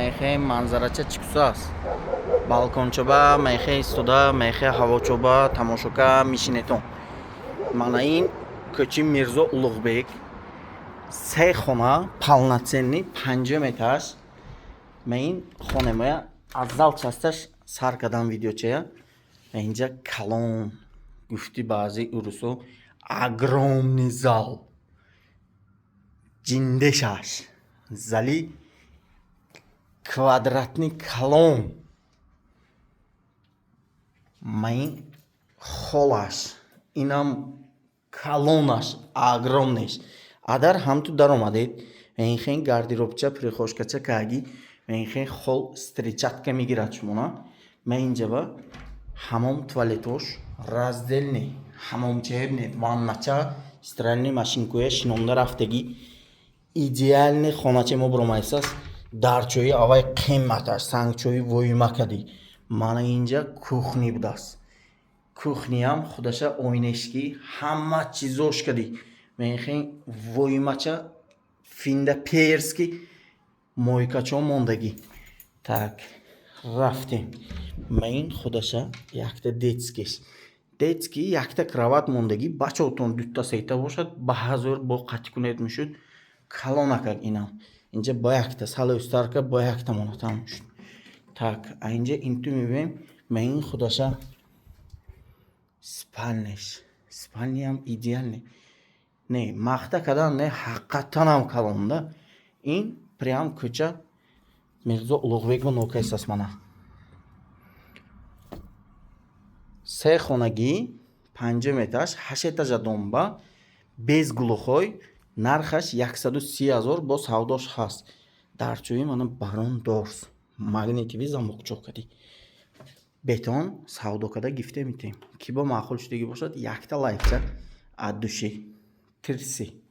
мехе манзарача чикусас. Балкончоба мехе истуда, мехе ҳавочоба тамошока мишинетон. Манаин кӯчи Мирзо Улуғбек. Се хона полноценный 5 этаж. Мен хоне моя аззал часташ сар кардам видеочая. Инҷа калон гуфти баъзи урусо огромный зал. Джиндешаш зали квадратный калон. Мен холаш инам калонаш огромныш. Адар ҳам ту дар омадед меинхен гардеробча прихошкача каги меинхен хол стричатка мегирад шумона. Меинҷаба ҳамом туалетош раздельный, ҳамомчаебне, ваннача, стиральный машинкоя шинонда рафтаги идеальный хонача мо бромайсас. Дарчои авай қиматаш, сангчои воюмакади. Мана инҷа кухни будас. Кухниям худаша ойнешки ҳама чизош кади. Меинхен воюмача финда перски мойкачо мондаги. Так, рафтем. Меин худаша якта детскиш. Детски якта кроват мондаги. Бачаотон дутта сейта бошад. Ба ҳазор бо қатӣ кунед мешуд. Калонакак инам. Инҷа ба якта сала устарка ба якта монатам шуд. Так, а инҷа инту мебинем меин худаша спальнеш. Спальниям идеальный. Не, махта кадан не ҳаққатанам калонда. Ин прям кӯча Мирзо Улуғбек ва нокайсас мана. Се хонаги 5 этаж, 8 этажа домба, без глухой, нархаш 130,000 бо савдош ҳаст. Дарчои мана барон дорс. Магнитиви замокчо кади. Бетон савдо када гифте митем. Ки бо маъқул шудаги бошад якта лайкча ад души. Тирси.